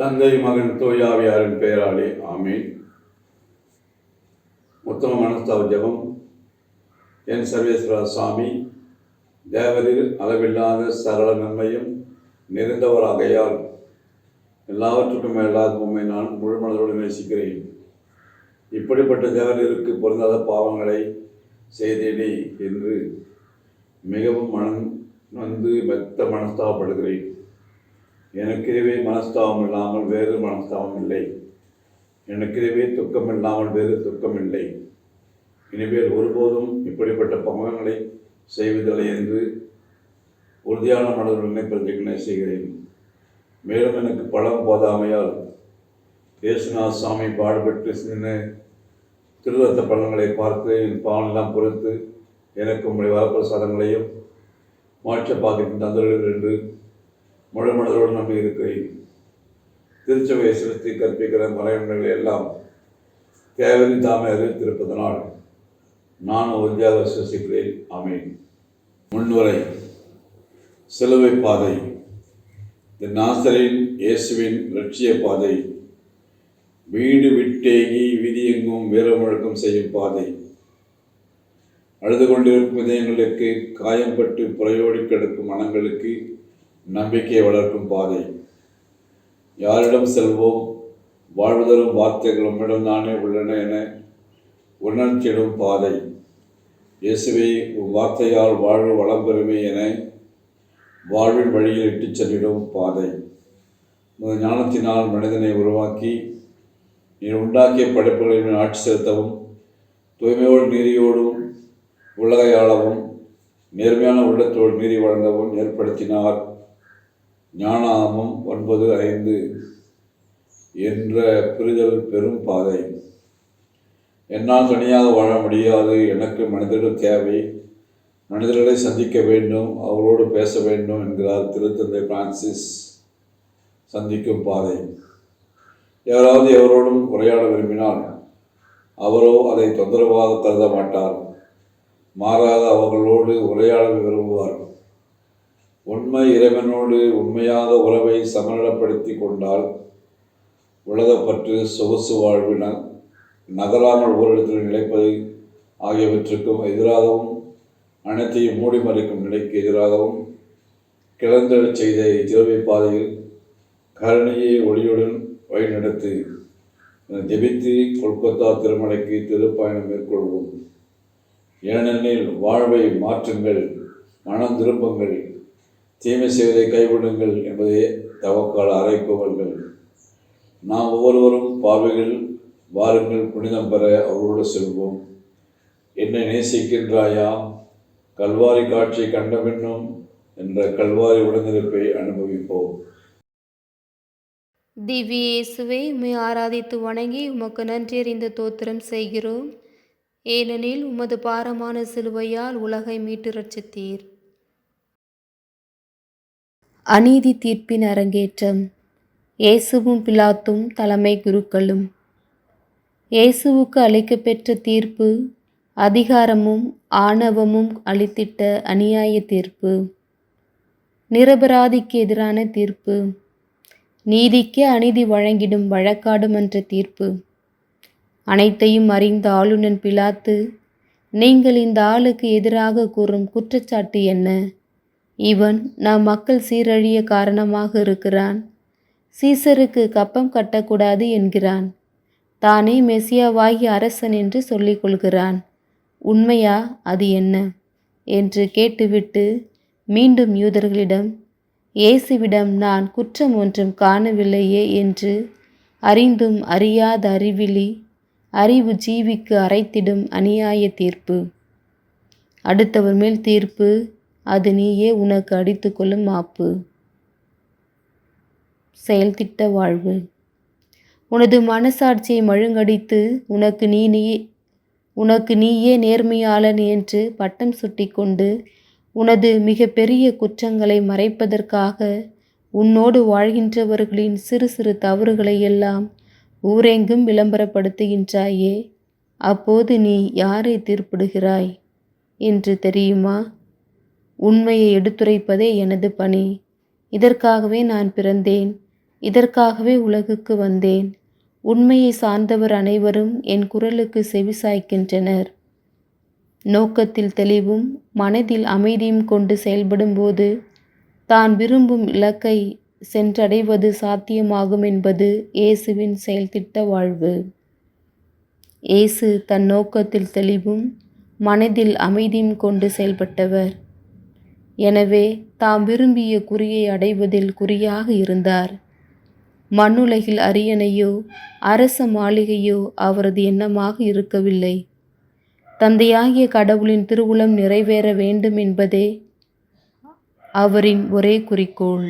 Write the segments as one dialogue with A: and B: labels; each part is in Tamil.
A: தந்தை மகன் தூயாவியாரின் பெயராலே ஆமீன். உத்தம மனஸ்தாவ ஜெபம். என் சர்வேஸ்வர சாமி, தேவரில் அளவில்லாத சகல நன்மையும் நிறைந்தவராகையால் எல்லாவற்றுக்கும் மேலாக உண்மை நான் முழு மனதோடு நேசிக்கிறேன். இப்படிப்பட்ட தேவரிற்கு பொருந்தாத பாவங்களை செய்தேனே என்று மிகவும் மனம் வந்து மெத்த மனஸ்தாபப்படுகிறேன். எனக்கிரவே மனஸ்தாபம் இல்லாமல் வேறு மனஸ்தாபம் இல்லை. எனக்கிரவே துக்கம் இல்லாமல் வேறு துக்கம் இல்லை. இனிமேல் ஒருபோதும் இப்படிப்பட்ட பாவங்களை செய்வதில்லை என்று உறுதியான மனதுடனே பிரதிஜனை செய்கிறேன். மேலும் எனக்கு பலம் போதாமையால் இயேசுநாத சாமி பாடுபட்டு சின்ன திருரத்த பலன்களை பார்த்து என் பாவனெல்லாம் பொறுத்து எனக்கு உங்களுடைய வரப்பிரசாதங்களையும் மாற்ற பாக்கியம் தந்தர்கள் என்று முழு மனதோடு நம்பி இருக்கிறேன். திருச்சபையை செலுத்தி கற்பிக்கிற மறைமுறைகளை எல்லாம் தேவரின் தாமே அறிவித்திருப்பதனால் நான் உறுதியாக விசுவசிக்கிறேன். ஆமீன். முன்னுரை. சிலுவை பாதை. நாசரேன் இயேசுவின் லட்சிய பாதை. வீடு விட்டேகி விதியெங்கும் வீரமுழக்கம் செய்யும் பாதை. அழுது கொண்டிருக்கும் இதயங்களுக்கு, காயம்பட்டு புறையோடி கிடக்கும் மனங்களுக்கு நம்பிக்கையை வளர்க்கும் பாதை. யாரிடம் செல்வோம், வாழ்வுதலும் வார்த்தைகள் உம்மிடம் தானே உள்ளன என உணர்ச்சிடும் பாதை. இயேசுவே, உன் வார்த்தையால் வாழ்வு வளம் பெறுமே என வாழ்வின் வழியில் இட்டுச் சென்றிடும் பாதை. ஞானத்தினால் மனிதனை உருவாக்கி நீ உண்டாக்கிய படைப்புகளின் ஆட்சி செலுத்தவும், தூய்மையோடு நீதியோடும் உலகையாளவும், நேர்மையான உள்ளத்தோடு நீதி வழங்கவும் ஏற்படுத்தினார். ஞானாகமம் 9:5 என்ற புரிதல் பெரும் பாதை. என்னால் தனியாக வாழ முடியாது, எனக்கு மனிதர்கள் தேவை, மனிதர்களை சந்திக்க வேண்டும், அவரோடு பேச வேண்டும் என்கிறார் திருத்தந்தை பிரான்சிஸ். சந்திக்கும் பாதை. யாராவது எவரோடும் உரையாட விரும்பினால் அவரோ அதை தொந்தரவாக கருத மாட்டார். மாறாக அவர்களோடு உரையாட விரும்புவார். உண்மை இறைவனோடு உண்மையாக உறவை சமநிலைப்படுத்தி கொண்டால் உலகப்பற்று, சொகுசு வாழ்வு, நகராமல் ஓரிடத்தில் நிலைப்பது ஆகியவற்றுக்கும் எதிராகவும், அனைத்தையும் மூடி மறைக்கும் நிலைக்கு எதிராகவும் கிளந்தெழச் செய்த இச்சிலுவை பாதையில் கருணையை ஒளியுடன் வழிநடத்தி ஜெபித்து கொல்கத்தா திருமலைக்கு திருப்பயணம் மேற்கொள்வோம். ஏனெனில் வாழ்வை மாற்றுங்கள், மனம் திரும்புங்கள், தீமை செய்வதை கைவிடுங்கள் என்பதே தவக்கால அறைகூவல்கள். நாம் ஒவ்வொருவரும் பாவிகள், வாருங்கள் புனிதம் பெற அவரோடு செல்வோம். என்னை நேசிக்கின்றாயா, கல்வாரி காட்சியை கண்டபின்னும் என்ற கல்வாரி உடனிருப்பை அனுபவிப்போம்.
B: திவ்ய இயேசுவை உம்மை ஆராதித்து வணங்கி உமக்கு நன்றியறிந்த தோத்திரம் செய்கிறோம். ஏனெனில் உமது பாரமான சிலுவையால் உலகை மீட்டு ரட்சித்தீர். அநீதி தீர்ப்பின் அரங்கேற்றம். இயேசுவும் பிலாத்தும் தலைமை குருக்களும். இயேசுவுக்கு அளிக்கப்பெற்ற தீர்ப்பு அதிகாரமும் ஆணவமும் அளித்திட்ட அநியாய தீர்ப்பு. நிரபராதிக்கு எதிரான தீர்ப்பு. நீதிக்கு அநீதி வழங்கிடும் வழக்காடுமன்ற தீர்ப்பு. அனைத்தையும் அறிந்த ஆளுநன் பிலாத்து, நீங்கள் இந்த ஆளுக்கு எதிராக கூறும் குற்றச்சாட்டு என்ன? இவன் நம் மக்கள் சீரழிய காரணமாக இருக்கிறான். சீசருக்கு கப்பம் கட்டக்கூடாது என்கிறான். தானே மெசியாவாகிய அரசன் என்று சொல்லிக் கொள்கிறான். உண்மையா அது என்ன என்று கேட்டுவிட்டு மீண்டும் யூதர்களிடம், இயேசுவிடம் நான் குற்றம் ஒன்றும் காணவில்லையே என்று அறிந்தும் அறியாத அறிவு ஜீவிக்கு அரைத்திடும் அநியாய தீர்ப்பு. அடுத்தவர் மேல் தீர்ப்பு, அது நீயே உனக்கு அடித்து கொள்ளும் மாப்பு. செயல்திட்ட வாழ்வு. உனது மனசாட்சியை மழுங்கடித்து உனக்கு நீயே நேர்மையாளன் என்று பட்டம் சுட்டிக்கொண்டு உனது மிக பெரிய குற்றங்களை மறைப்பதற்காக உன்னோடு வாழ்கின்றவர்களின் சிறு சிறு தவறுகளை எல்லாம் ஊரெங்கும் விளம்பரப்படுத்துகின்றாயே, அப்போது நீ யாரை தீர்ப்பிடுகிறாய் என்று தெரியுமா? உண்மையை எடுத்துரைப்பதே எனது பணி. இதற்காகவே நான் பிறந்தேன். இதற்காகவே உலகுக்கு வந்தேன். உண்மையை சார்ந்தவர் அனைவரும் என் குரலுக்கு செவிசாய்க்கின்றனர். நோக்கத்தில் தெளிவும் மனதில் அமைதியும் கொண்டு செயல்படும்போது தான் விரும்பும் இலக்கை சென்றடைவது சாத்தியமாகும் என்பது இயேசுவின் செயல்திட்ட வாழ்வு. இயேசு தன் நோக்கத்தில் தெளிவும் மனதில் அமைதியும் கொண்டு செயல்பட்டவர். எனவே தாம் விரும்பிய குறியை அடைவதில் குறியாக இருந்தார். மண்ணுலகில் அரியணையோ அரச மாளிகையோ அவரது எண்ணமாக இருக்கவில்லை. தந்தையாகிய கடவுளின் திருவுளம் நிறைவேற வேண்டும் என்பதே அவரின் ஒரே குறிக்கோள்.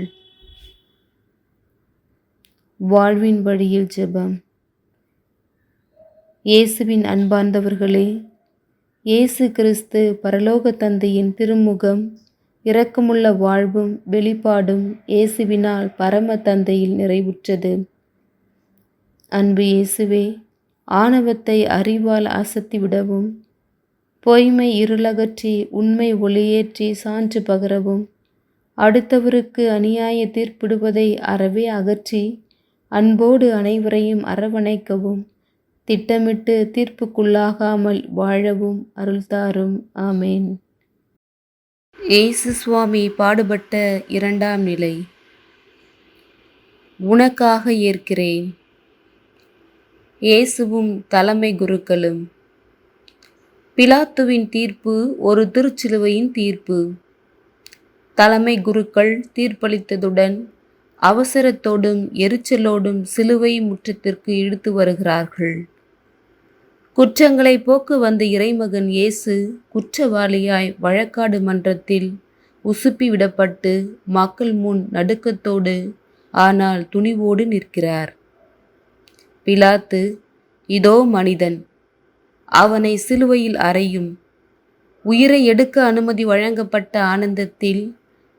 B: வாழ்வின் வழியில் ஜெபம். இயேசுவின் அன்பார்ந்தவர்களே, இயேசு கிறிஸ்து பரலோக தந்தையின் திருமுகம் இரக்கமுள்ள வாழ்வும் வெளிப்பாடும் இயேசுவினால் பரம தந்தையில் நிறைவுற்றது. அன்பு இயேசுவே, ஆணவத்தை அறிவால் அசத்திவிடவும், பொய்மை இருளகற்றி உண்மை ஒளியேற்றி சான்று பகரவும், அடுத்தவருக்கு அநியாய தீர்ப்பிடுவதை அறவே அகற்றி அன்போடு அனைவரையும் அரவணைக்கவும், திட்டமிட்டு தீர்ப்புக்குள்ளாகாமல் வாழவும் அருள்தாரும். ஆமேன். இயேசு சுவாமி பாடுபட்ட இரண்டாம் நிலை. உனக்காக ஏற்கிறேன். இயேசுவும் தலைமை குருக்களும். பிலாத்துவின் தீர்ப்பு ஒரு திருச்சிலுவையின் தீர்ப்பு. தலைமை குருக்கள் தீர்ப்பளித்ததுடன் அவசரத்தோடும் எரிச்சலோடும் சிலுவை முற்றத்திற்கு இழுத்து வருகிறார்கள். குற்றங்களை போக்க வந்த இறைமகன் இயேசு குற்றவாளியாய் வழக்காடு மன்றத்தில் உசுப்பி விடப்பட்டு மக்கள் முன் நடுக்கத்தோடு ஆனால் துணிவோடு நிற்கிறார். பிலாத்து, இதோ மனிதன், அவனை சிலுவையில் அறையும். உயிரை எடுக்க அனுமதி வழங்கப்பட்ட ஆனந்தத்தில்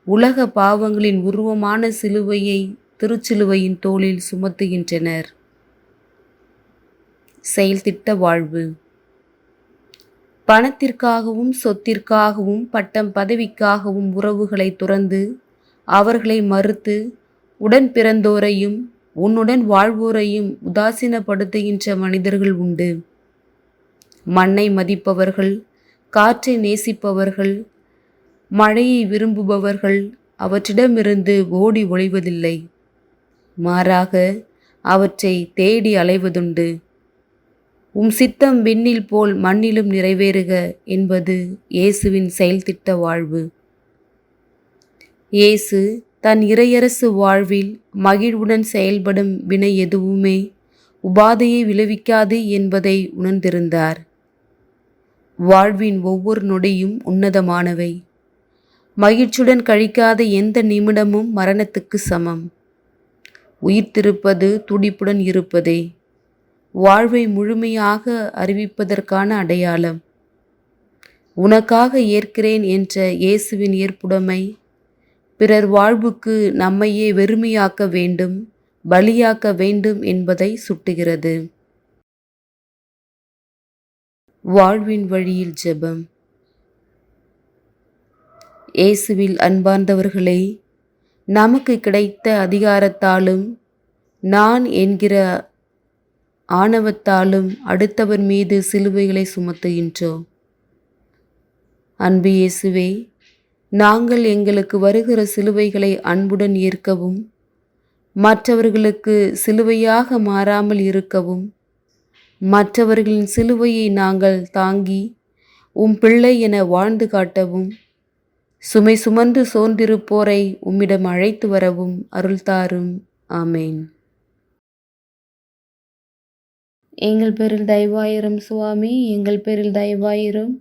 B: உலக பாவங்களின் உருவமான சிலுவையை திருச்சிலுவையின் தோளில் சுமத்துகின்றனர். செயல்திட்ட வாழ்வு. பணத்திற்காகவும் சொத்திற்காகவும் பட்டம் பதவிக்காகவும் உறவுகளை துறந்து அவர்களை மறுத்து உடன் பிறந்தோரையும் உன்னுடன் வாழ்வோரையும் உதாசீனப்படுத்துகின்ற மனிதர்கள் உண்டு. மண்ணை மதிப்பவர்கள், காற்றை நேசிப்பவர்கள், மழையை விரும்புபவர்கள் அவற்றிடமிருந்து ஓடி ஒளிவதில்லை. மாறாக அவற்றை தேடி அலைவதுண்டு. உம் சித்தம் விண்ணில் போல் மண்ணிலும் நிறைவேறுக என்பது இயேசுவின் செயல்திட்ட வாழ்வு. இயேசு தன் இறையரசு வாழ்வில் மகிழ்வுடன் செயல்படும் வினை எதுவுமே உபாதையை விளைவிக்காது என்பதை உணர்ந்திருந்தார். வாழ்வின் ஒவ்வொரு நொடியும் உன்னதமானவை. மகிழ்ச்சியுடன் கழிக்காத எந்த நிமிடமும் மரணத்துக்கு சமம். உயிர்த்திருப்பது துடிப்புடன் இருப்பதே வாழ்வை முழுமையாக அறிவிப்பதற்கான அடையாளம். உனக்காக ஏற்கிறேன் என்ற இயேசுவின் ஏற்புடைமை பிறர் வாழ்வுக்கு நம்மையே வெறுமையாக்க வேண்டும், பலியாக்க வேண்டும் என்பதை சுட்டுகிறது. வாழ்வின் வழியில் ஜெபம். இயேசுவில் அன்பார்ந்தவர்களே, நமக்கு கிடைத்த அதிகாரத்தாலும் நான் என்கிற ஆணவத்தாலும் அடுத்தவர் மீது சிலுவைகளை சுமத்துகின்றோம். அன்பு இயேசுவே, நாங்கள் எங்களுக்கு வருகிற சிலுவைகளை அன்புடன் ஏற்கவும், மற்றவர்களுக்கு சிலுவையாக மாறாமல் இருக்கவும், மற்றவர்களின் சிலுவையை நாங்கள் தாங்கி உம் பிள்ளை என வாழ்ந்து காட்டவும், சுமை சுமந்து சோர்ந்திருப்போரை உம்மிடம் அழைத்து வரவும் அருள்தாரும். ஆமேன். எங்கள் பேரில் தயவாயிரும் சுவாமி, எங்கள் பேரில் தயவாயிரும்.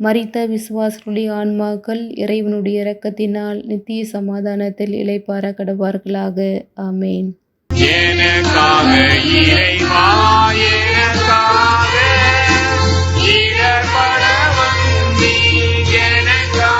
B: மரித்த விசுவாசருடைய ஆன்மாக்கள் இறைவனுடைய இரக்கத்தினால் நித்திய சமாதானத்தில் இளைப்பாற கடவார்களாக. ஆமேன்.
C: எனக்காக இறைவா, எனக்காக இடர்பட வந்தீர், எனக்காக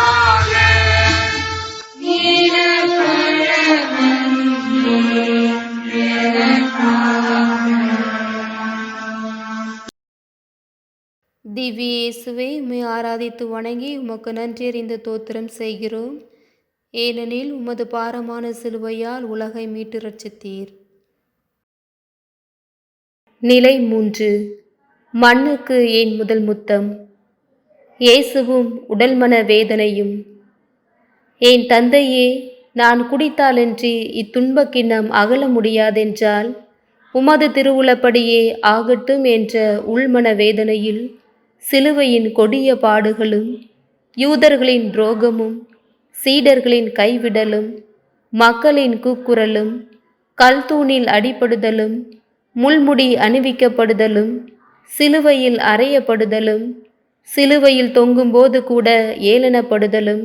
B: திவ்ய இயேசுவே, உம்மை ஆராதித்து வணங்கி உமக்கு நன்றி அறிந்து தோத்திரம் செய்கிறோம். ஏனெனில் உமது பாரமான சிலுவையால் உலகை மீட்டு ரட்சித்தீர். நிலை 3. மண்ணுக்கு ஏன் முதல் முத்தம். இயேசுவும் உடல்மன வேதனையும். என் தந்தையே, நான் குடித்தாலன்றி இத்துன்பக் கிண்ணம் அகல முடியாதென்றால் உமது திருவுளப்படியே ஆகட்டும் என்ற உள்மன வேதனையில் சிலுவையின் கொடிய பாடுகளும், யூதர்களின் துரோகமும், சீடர்களின் கைவிடலும், மக்களின் கூக்குரலும், கல்தூணில் அடிபடுதலும், முள்முடி அணிவிக்கப்படுதலும், சிலுவையில் அறையப்படுதலும், சிலுவையில் தொங்கும்போது கூட ஏளனப்படுதலும்,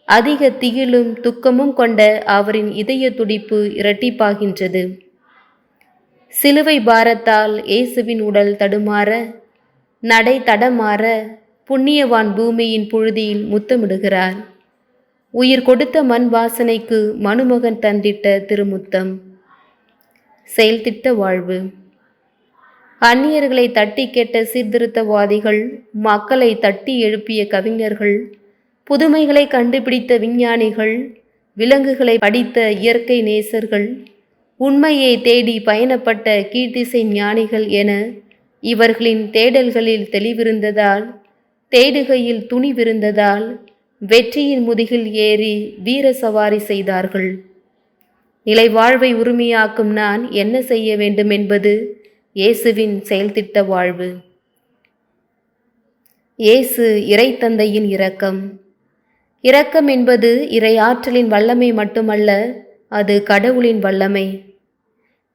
B: அதிக திகிலும் துக்கமும் கொண்ட அவரின் இதய துடிப்பு இரட்டிப்பாகின்றது. சிலுவை பாரத்தால் இயேசுவின் உடல் தடுமாற, நடை தடமாற புண்ணியவான் பூமியின் புழுதியில் முத்தமிடுகிறார். உயிர் கொடுத்த மண் வாசனைக்கு மணுமகன் தந்திட்ட திருமுத்தம். செயல்திட்ட வாழ்வு. அந்நியர்களை தட்டி கேட்ட சீர்திருத்தவாதிகள், மக்களை தட்டி எழுப்பிய கவிஞர்கள், புதுமைகளை கண்டுபிடித்த விஞ்ஞானிகள், விலங்குகளை படித்த இயற்கை நேசர்கள், உண்மையை தேடி பயணப்பட்ட கீழ்த்திசை ஞானிகள் என இவர்களின் தேடல்களில் தெளிவிருந்ததால், தேடுகையில் துணிவிருந்ததால் வெற்றியின் முதுகில் ஏறி வீர சவாரி செய்தார்கள். நிலை வாழ்வை உரிமையாக்கும் நான் என்ன செய்ய வேண்டும் என்பது இயேசுவின் செயல்திட்ட வாழ்வு. இயேசு இறைத்தந்தையின் இரக்கம். இரக்கம் என்பது இறையாற்றலின் வல்லமை மட்டுமல்ல, அது கடவுளின் வல்லமை.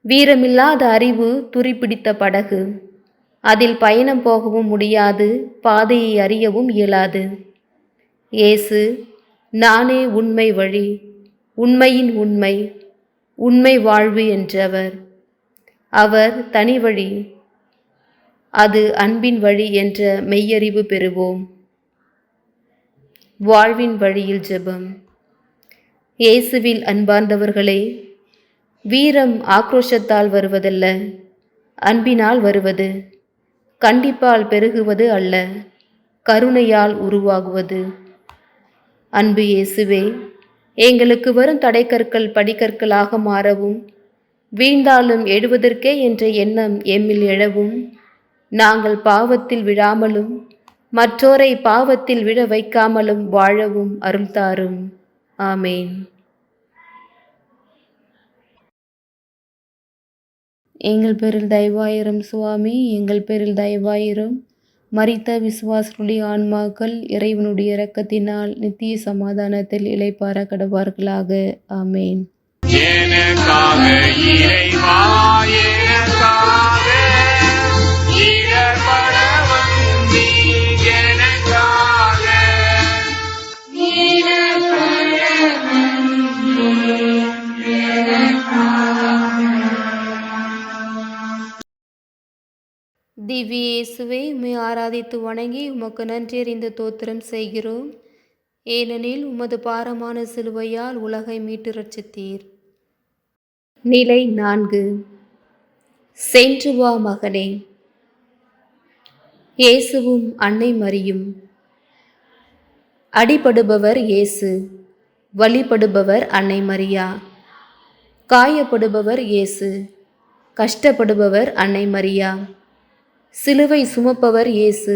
B: வீரமில்லாத அறிவு துருப்பிடித்த படகு. அதில் பயணம் போகவும் முடியாது, பாதையை அறியவும் இயலாது. இயேசு நானே உண்மை வழி, உண்மையின் உண்மை, உண்மை வாழ்வு என்றவர். அவர் தனி வழி, அது அன்பின் வழி என்ற மெய்யறிவு பெறுவோம். வாழ்வின் வழியில் ஜெபம். இயேசுவில் அன்பார்ந்தவர்களே, வீரம் ஆக்ரோஷத்தால் வருவதல்ல, அன்பினால் வருவது. கண்டிப்பால் பெருகுவது அல்ல, கருணையால் உருவாகுவது. அன்பு இயேசுவே, எங்களுக்கு வரும் தடைக்கற்கள் படிக்கற்களாக மாறவும், வீழ்ந்தாலும் எழுவதற்கே என்ற எண்ணம் எம்மில் எழவும், நாங்கள் பாவத்தில் விழாமலும் மற்றோரை பாவத்தில் விழ வைக்காமலும் வாழவும் அருள் தாரும். ஆமேன். எங்கள் பேரில் தயவாயிரும் சுவாமி, எங்கள் பேரில் தயவாயிரும். மரித்த விசுவாசனுடைய ஆன்மாக்கள் இறைவனுடைய இரக்கத்தினால் நித்திய சமாதானத்தில் இளைப்பாற கடவார்களாக. ஆமேன்.
C: எனக்காக இறைவா, எனக்காக இடர்பட வந்தீர், எனக்காக
B: திவ்ய இயேசுவே, உம்மை ஆராதித்து வணங்கி உமக்கு நன்றியறிந்து தோத்திரம் செய்கிறோம். ஏனெனில் உமது பாரமான சிலுவையால் உலகை மீட்டு ரட்சித்தீர். நிலை 4. சென்று வா மகனே. இயேசுவும் அன்னை மரியும். அடிபடுபவர் இயேசு, வழிபடுபவர் அன்னை மரியா. காயப்படுபவர் இயேசு, கஷ்டப்படுபவர் அன்னை மரியா. சிலுவை சுமப்பவர் இயேசு,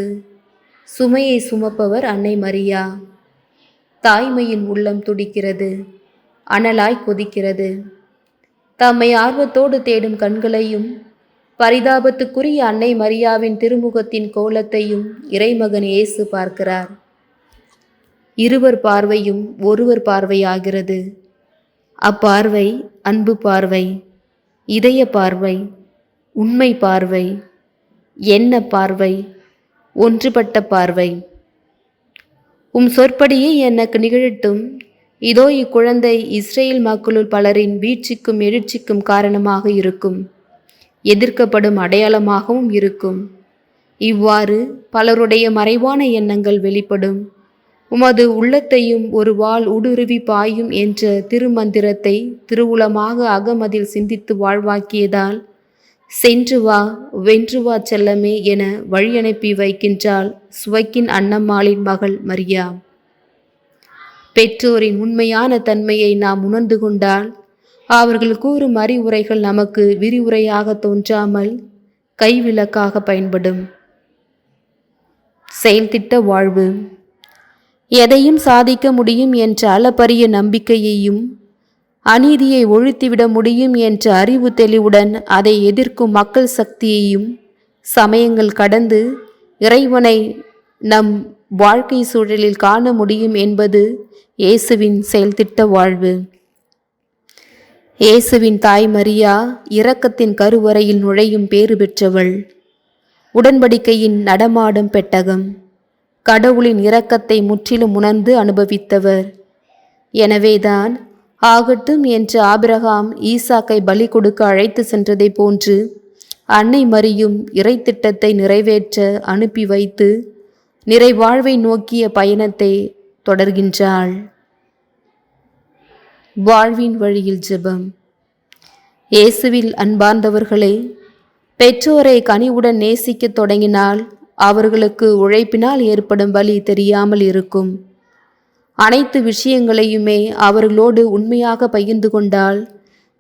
B: சுமையை சுமப்பவர் அன்னை மரியா. தாய்மையின் உள்ளம் துடிக்கிறது, அனலாய் கொதிக்கிறது. தம்மை ஆர்வத்தோடு தேடும் கண்களையும் பரிதாபத்துக்குரிய அன்னை மரியாவின் திருமுகத்தின் கோலத்தையும் இறைமகன் இயேசு பார்க்கிறார். இருவர் பார்வையும் ஒருவர் பார்வையாகிறது. அப்பார்வை அன்பு பார்வை, இதய பார்வை, உண்மை பார்வை, என்ன பார்வை, ஒன்றுபட்ட பார்வை. உம் சொற்படியே எனக்கு நிகழட்டும். இதோ இக்குழந்தை இஸ்ரேல் மக்களுள் பலரின் வீழ்ச்சிக்கும் எழுச்சிக்கும் காரணமாக இருக்கும், எதிர்க்கப்படும் அடையாளமாகவும் இருக்கும். இவ்வாறு பலருடைய மறைவான எண்ணங்கள் வெளிப்படும். உமது உள்ளத்தையும் ஒரு வாள் ஊடுருவி பாயும் என்ற திருமந்திரத்தை திருவுளமாக அகமதில் சிந்தித்து வாழ்வாக்கியதால் சென்று வா, வென்று வா செல்லமே என வழியனுப்பி வைக்கின்றாள் சுவைக்கின் அன்னம்மாளின் மகள் மரியா. பெற்றோரின் உண்மையான தன்மையை நாம் உணர்ந்து கொண்டால் அவர்கள் கூறும் அறிவுரைகள் நமக்கு விரிவுரையாக தோன்றாமல் கைவிளக்காக பயன்படும். செயல்திட்ட வாழ்வு. எதையும் சாதிக்க முடியும் என்ற அளப்பரிய நம்பிக்கையையும் அநீதியை ஒழித்துவிட முடியும் என்ற அறிவு தெளிவுடன் அதை எதிர்க்கும் மக்கள் சக்தியையும் சமயங்கள் கடந்து இறைவனை நம் வாழ்க்கை சூழலில் காண முடியும் என்பது இயேசுவின் செயல்திட்ட வாழ்வு. இயேசுவின் தாய் மரியா இரக்கத்தின் கருவறையில் நுழையும் பேறு பெற்றவள். உடன்படிக்கையின் நடமாடும் பெட்டகம். கடவுளின் இரக்கத்தை முற்றிலும் உணர்ந்து அனுபவித்தவர். எனவேதான் ஆகட்டும் என்று ஆபிரகாம் ஈசாக்கை பலி கொடுக்க அழைத்து சென்றதை போன்று அன்னை மரியும் இறை திட்டத்தை நிறைவேற்ற அனுப்பி வைத்து நிறைவாழ்வை நோக்கிய பயணத்தை தொடர்கின்றாள். வாழ்வின் வழியில் ஜெபம். இயேசுவில் அன்பார்ந்தவர்களே, பெற்றோரை கனிவுடன் நேசிக்கத் தொடங்கினால் அவர்களுக்கு உழைப்பினால் ஏற்படும் வலி தெரியாமல் இருக்கும். அனைத்து விஷயங்களையுமே அவர்களோடு உண்மையாக பகிர்ந்து கொண்டால்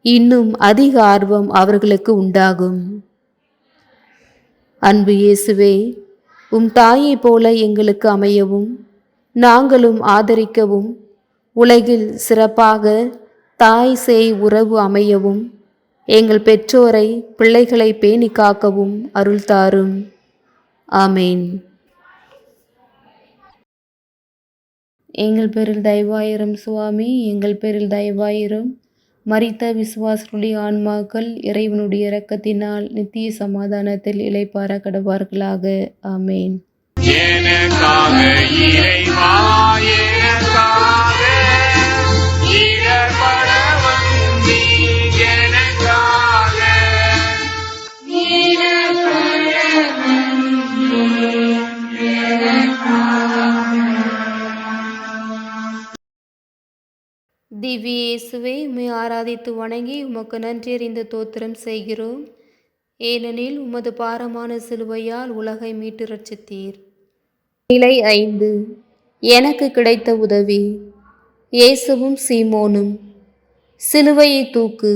B: இன்னும் அதிக ஆர்வம் அவர்களுக்கு உண்டாகும். அன்பு இயேசுவே, தாயை போல எங்களுக்கு அமையவும் நாங்களும் ஆதரிக்கவும் உலகில் சிறப்பாக தாய் சேய் உறவு அமையவும் எங்கள் பெற்றோரை பிள்ளைகளை பேணி காக்கவும் அருள் தாரும். ஆமேன். எங்கள் பேரில் தயவாயிரும் சுவாமி, எங்கள் பேரில் தயவாயிரும். மரித்த விசுவாசனுடைய ஆன்மாக்கள் இறைவனுடைய இரக்கத்தினால் நித்திய சமாதானத்தில் இளைப்பாற கடவார்களாக. ஆமேன்.
C: எனக்காக இறைவா, எனக்காக இடர்பட வந்தீர், எனக்காக
B: திவ்ய இயேசுவே, உம்மை ஆராதித்து வணங்கி உமக்கு நன்றி அறிந்து தோத்திரம் செய்கிறோம். ஏனெனில் உமது பாரமான சிலுவையால் உலகை மீட்டு ரட்சித்தீர். நிலை 5. எனக்கு கிடைத்த உதவி. இயேசுவும் சீமோனும். சிலுவையை தூக்கு,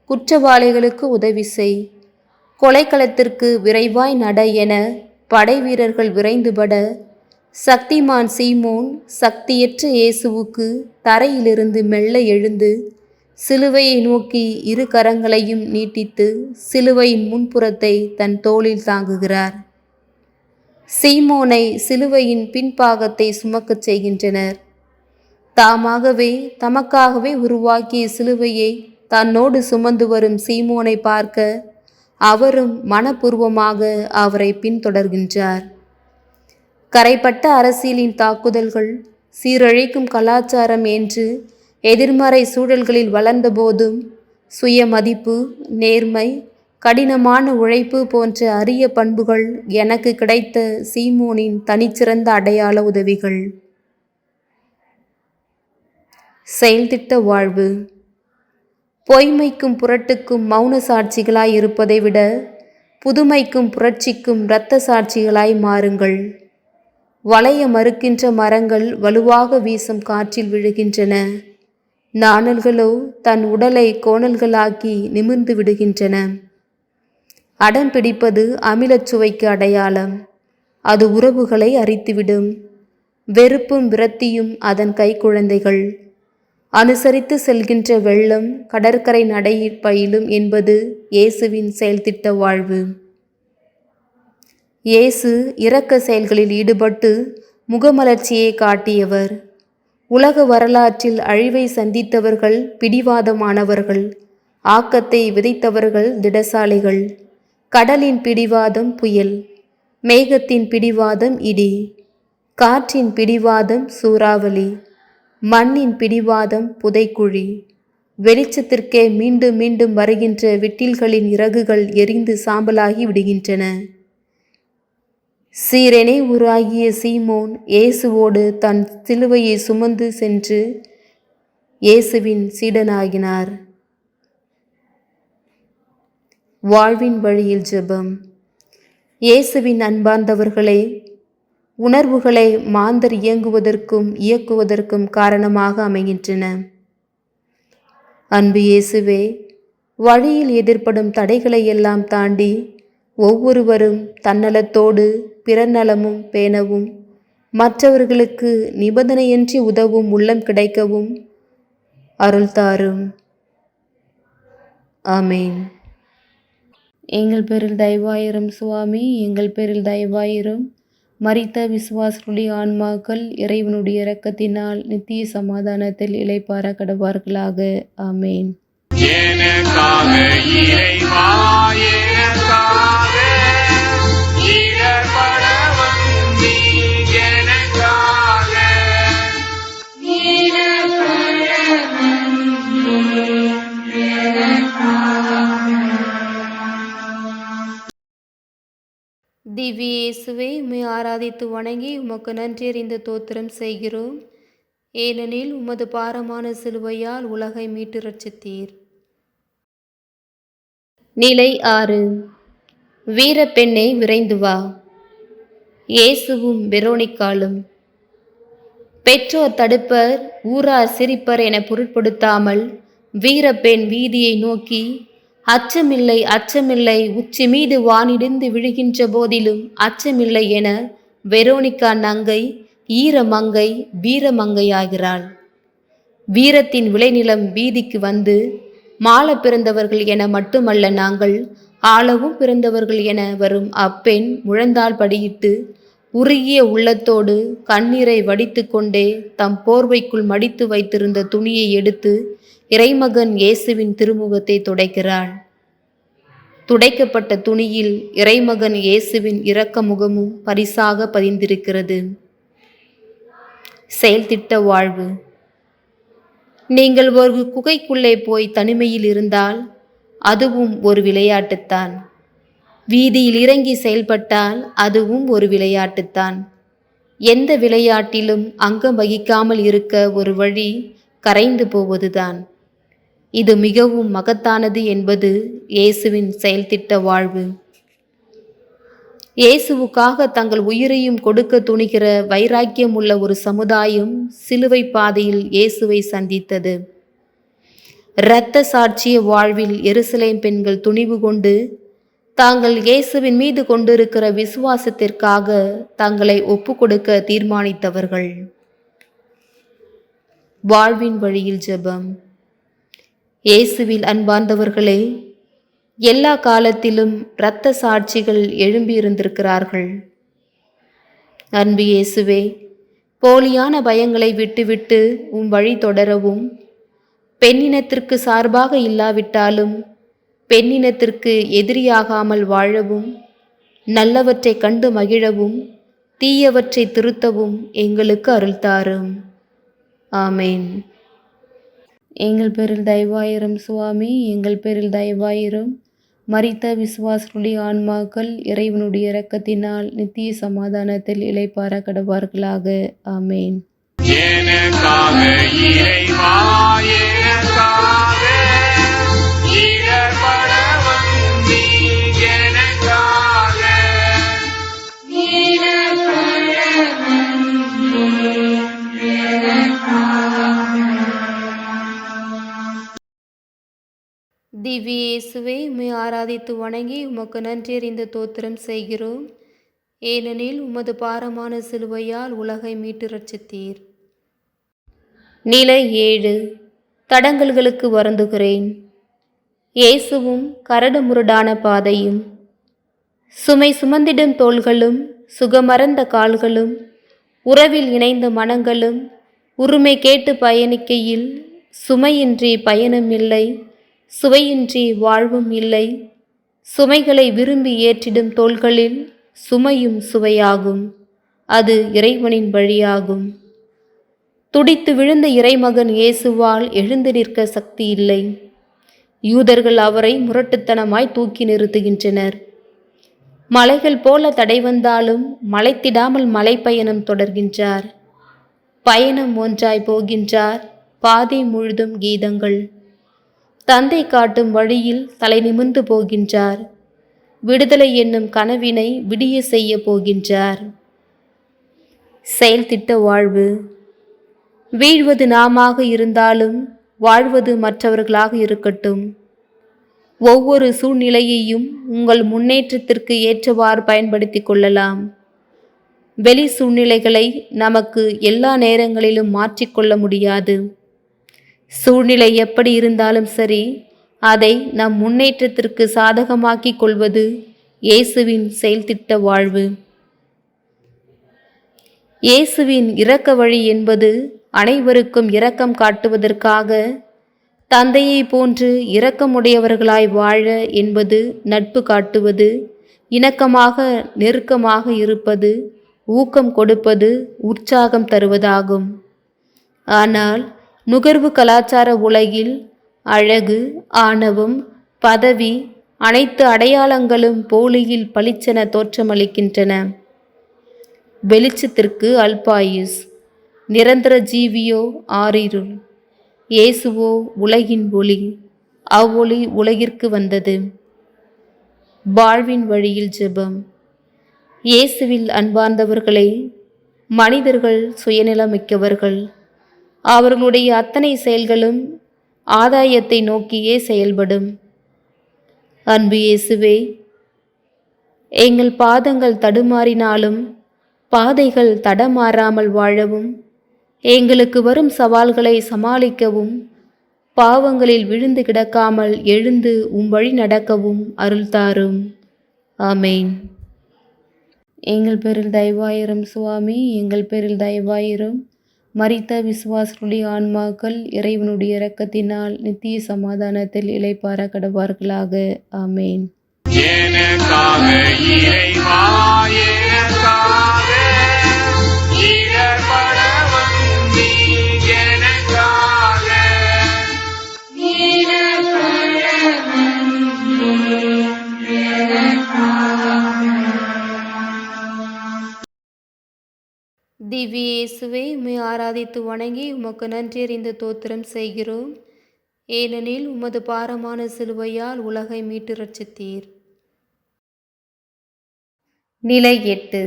B: குற்றவாளிகளுக்கு உதவி செய், கொலைக்களத்திற்கு விரைவாய் நட என படை வீரர்கள் விரைந்துபட சக்திமான் சீமோன் சக்தியற்ற இயேசுவுக்கு தரையிலிருந்து மெல்ல எழுந்து சிலுவையை நோக்கி இரு கரங்களையும் நீட்டித்து சிலுவையின் முன்புறத்தை தன் தோளில் தாங்குகிறார். சீமோனை சிலுவையின் பின்பாகத்தை சுமக்கச் செய்கின்றனர். தாமாகவே தமக்காகவே உருவாக்கிய சிலுவையை தன்னோடு சுமந்து வரும் சீமோனை பார்க்க அவரும் மனப்பூர்வமாக அவரை பின்தொடர்கின்றார். கரைப்பட்ட அரசியலின் தாக்குதல்கள், சீரழிக்கும் கலாச்சாரம் என்று எதிர்மறை சூழல்களில் வளர்ந்த போதும் சுயமதிப்பு, நேர்மை, கடினமான உழைப்பு போன்ற அரிய பண்புகள் எனக்கு கிடைத்த சீமோனின் தனிச்சிறந்த அடையாள உதவிகள். செயல்திட்ட வாழ்வு. பொய்மைக்கும் புரட்டுக்கும் மௌன சாட்சிகளாய் இருப்பதை விட புதுமைக்கும் புரட்சிக்கும் இரத்த சாட்சிகளாய் மாறுங்கள். வளைய மறுக்கின்ற மரங்கள் வலுவாக வீசும் காற்றில் விழுகின்றன. நாணல்களோ தன் உடலை கோணல்களாக்கி நிமிர்ந்து விடுகின்றன. அடம் பிடிப்பது அமிலச் சுவைக்கு அடையாளம். அது உறவுகளை அரித்துவிடும். வெறுப்பும் விரத்தியும் அதன் கைக்குழந்தைகள். அனுசரித்து செல்கின்ற வெள்ளம் கடற்கரை நடையில் பயிலும் என்பது இயேசுவின் செயல்திட்ட வாழ்வு. இயேசு இரக்க செயல்களில் ஈடுபட்டு முகமலர்ச்சியை காட்டியவர். உலக வரலாற்றில் அழிவை சந்தித்தவர்கள் பிடிவாதமானவர்கள், ஆக்கத்தை விதைத்தவர்கள் திடசாலிகள். கடலின் பிடிவாதம் புயல், மேகத்தின் பிடிவாதம் இடி, காற்றின் பிடிவாதம் சூறாவளி, மண்ணின் பிடிவாதம் புதைக்குழி. வெளிச்சத்திற்கே மீண்டும் மீண்டும் வருகின்ற விட்டில்களின் இறகுகள் எரிந்து சாம்பலாகி விடுகின்றன. சீரெனே உருவாகிய சீமோன் இயேசுவோடு தன் சிலுவையை சுமந்து சென்று இயேசுவின் சீடனாகினார். வாழ்வின் வழியில் ஜெபம். இயேசுவின் அன்பார்ந்தவர்களே, உணர்வுகளை மாந்தர் இயக்குவதற்கும் காரணமாக அமைகின்றன. அன்பு இயேசுவே, வழியில் எதிர்ப்படும் தடைகளை எல்லாம் தாண்டி ஒவ்வொருவரும் தன்னலத்தோடு பிறர் நலமும் பேணவும், மற்றவர்களுக்கு நிபந்தனையின்றி உதவும் உள்ளம் கிடைக்கவும் அருள் தாரும். ஆமேன். எங்கள் பேரில் தயவாயிரும் சுவாமி, எங்கள் பேரில் தயவாயிரும். மரித்த விசுவாசருடைய ஆன்மாக்கள் இறைவனுடைய இரக்கத்தினால் நித்திய சமாதானத்தில் இளைப்பாற கடவார்களாக. ஆமேன்.
C: எனக்காக இறைவா, எனக்காக இடர்பட வந்தீர், எனக்காக
B: திவ்ய இயேசுவே, உம்மை ஆராதித்து வணங்கி உமக்கு நன்றியறிந்து தோத்திரம் செய்கிறோம். ஏனெனில் உமது பாரமான சிலுவையால் உலகை மீட்டு ரட்சித்தீர். நிலை 6. வீரப்பெண்ணே விரைந்து வா. இயேசுவும் வெரோனிக்காலும். பெற்றோர் தடுப்பர், ஊரார் சிரிப்பர் என பொருட்படுத்தாமல் வீரப்பெண் வீதியை நோக்கி, அச்சமில்லை அச்சமில்லை, உச்சி மீது வானிடிந்து விழுகின்ற போதிலும் அச்சமில்லை என வெரோனிக்கா நங்கை ஈரமங்கை வீரமங்கையாகிறாள். வீரத்தின் விளைநிலம் வீதிக்கு வந்து, மாள பிறந்தவர்கள் என மட்டுமல்ல, நாங்கள் ஆளவும் பிறந்தவர்கள் என வரும் அப்பெண் முழந்தாள் படியிட்டு உருகிய உள்ளத்தோடு கண்ணீரை வடித்து கொண்டே தம் போர்வைக்குள் மடித்து வைத்திருந்த துணியை எடுத்து இறைமகன் இயேசுவின் திருமுகத்தை துடைக்கிறாள். துடைக்கப்பட்ட துணியில் இறைமகன் இயேசுவின் இரக்க முகமும் பரிசாக பதிந்திருக்கிறது. செயல்திட்ட வாழ்வு. நீங்கள் ஒரு குகைக்குள்ளே போய் தனிமையில் இருந்தால் அதுவும் ஒரு விளையாட்டுத்தான். வீதியில் இறங்கி செயல்பட்டால் அதுவும் ஒரு விளையாட்டுத்தான். எந்த விளையாட்டிலும் அங்கம் வகிக்காமல் இருக்க ஒரு வழி கரைந்து போவதுதான். இது மிகவும் மகத்தானது என்பது இயேசுவின் செயல்திட்ட வாழ்வு. இயேசுவுக்காக தங்கள் உயிரையும் கொடுக்க துணிகிற வைராக்கியம் உள்ள ஒரு சமுதாயம் சிலுவை பாதையில் இயேசுவை சந்தித்தது. இரத்த சாட்சிய வாழ்வில் எருசலேம் பெண்கள் துணிவு கொண்டு தாங்கள் இயேசுவின் மீது கொண்டிருக்கிற விசுவாசத்திற்காக தங்களை ஒப்புக்கொடுக்க தீர்மானித்தவர்கள். வாழ்வின் வழியில் ஜெபம். இயேசுவில் அன்பார்ந்தவர்களே, எல்லா காலத்திலும் இரத்த சாட்சிகள் எழும்பியிருந்திருக்கிறார்கள். அன்பு இயேசுவே, போலியான பயங்களை விட்டுவிட்டு உம் வழி தொடரவும், பெண்ணினத்திற்கு சார்பாக இல்லாவிட்டாலும் பெண்ணினத்திற்கு எதிரியாகாமல் வாழவும், நல்லவற்றை கண்டு மகிழவும், தீயவற்றை திருத்தவும் எங்களுக்கு அருள் தாரும். ஆமேன். எங்கள் பேரில் தயவாயிரும் சுவாமி, எங்கள் பேரில் தயவாயிரும். மரித்த விசுவாசருடைய ஆன்மாக்கள் இறைவனுடைய இரக்கத்தினால் நித்திய சமாதானத்தில் இளைப்பாற கடவார்களாக. ஆமேன்.
C: எனக்காக இறைவா, எனக்காக இடர்பட வந்தீர், எனக்காக
B: திவ்ய இயேசுவே, உம்மை ஆராதித்து வணங்கி உமக்கு நன்றியறிந்து தோத்திரம் செய்கிறோம். ஏனெனில் உமது பாரமான சிலுவையால் உலகை மீட்டு ரட்சித்தீர். நிலை 7. தடங்கல்களுக்கு வருந்துகிறேன். இயேசுவும் கரடு முரடான பாதையும், சுமை சுமந்திடும் தோள்களும், சுகமறந்த கால்களும், உறவில் இணைந்த மனங்களும் உரிமை கேட்டு பயணிக்கையில் சுமையின்றி பயணம் இல்லை, சுவையின்றி வாழ்வும் இல்லை. சுமைகளை விரும்பி ஏற்றிடும் தோள்களில் சுமையும் சுவையாகும். அது இறைவனின் வழியாகும். துடித்து விழுந்த இறைமகன் இயேசுவால் எழுந்து நிற்க சக்தி இல்லை. யூதர்கள் அவரை முரட்டுத்தனமாய் தூக்கி நிறுத்துகின்றனர். மலைகள் போல தடை வந்தாலும் மலைத்திடாமல் மலைப்பயணம் தொடர்கின்றார். பயணம் ஒன்றாய் போகின்றார். பாதை முழுதும் கீதங்கள். தந்தை காட்டும் வழியில் தலை நிமிர்ந்து போகின்றார். விடுதலை என்னும் கனவினை விடிய செய்ய போகின்றார். செயல்திட்ட வாழ்வு. வீழ்வது நாமாக இருந்தாலும் வாழ்வது மற்றவர்களாக இருக்கட்டும். ஒவ்வொரு சூழ்நிலையையும் உங்கள் முன்னேற்றத்திற்கு ஏற்றவாறு பயன்படுத்தி கொள்ளலாம். வெளி சூழ்நிலைகளை நமக்கு எல்லா நேரங்களிலும் மாற்றிக்கொள்ள முடியாது. சூழ்நிலை எப்படி இருந்தாலும் சரி, அதை நம் முன்னேற்றத்திற்கு சாதகமாக்கிக் கொள்வது இயேசுவின் செயல்திட்ட வாழ்வு. இயேசுவின் இரக்க வழி என்பது அனைவருக்கும் இரக்கம் காட்டுவதற்காக தந்தையை போன்று இரக்கமுடையவர்களாய் வாழ என்பது, நட்பு காட்டுவது, இணக்கமாக நெருக்கமாக இருப்பது, ஊக்கம் கொடுப்பது, உற்சாகம் தருவதாகும். ஆனால் நுகர்வு கலாச்சார உலகில் அழகு, ஆணவம், பதவி, அனைத்து அடையாளங்களும் போலியில் பளிச்சென தோற்றமளிக்கின்றன. வெளிச்சத்திற்கு அல்பாயுஸ், நிரந்தர ஜீவியோ ஆறிருள். இயேசுவோ உலகின் ஒளி. அவ்வொளி உலகிற்கு வந்தது. வாழ்வின் வழியில் ஜெபம். இயேசுவில் அன்பார்ந்தவர்களே, மனிதர்கள் சுயநலமிக்கவர்கள். அவர்களுடைய அத்தனை செயல்களும் ஆதாயத்தை நோக்கியே செயல்படும். அன்பு இயேசுவே, எங்கள் பாதங்கள் தடுமாறினாலும் பாதைகள் தடமாறாமல் வாழவும், எங்களுக்கு வரும் சவால்களை சமாளிக்கவும், பாவங்களில் விழுந்து கிடக்காமல் எழுந்து வழி நடக்கவும் அருள் தாரும். ஆமேன். எங்கள் பேரில் தயவாயிரும் சுவாமி, எங்கள் பேரில் தயவாயிரும். மரித்த விசுவாசருடைய ஆன்மாக்கள் இறைவனுடைய இரக்கத்தினால் நித்திய சமாதானத்தில் இளைப்பாற கடவார்களாக. ஆமேன்.
C: எனக்காக இறைவா, எனக்காக இடர்பட வந்தி, எனக்காக
B: திவ்ய இயேசுவே, உம்மை ஆராதித்து வணங்கி உமக்கு நன்றியறிந்து தோத்திரம் செய்கிறோம். ஏனெனில் உமது பாரமான சிலுவையால் உலகை மீட்டு ரட்சித்தீர். நிலை 8.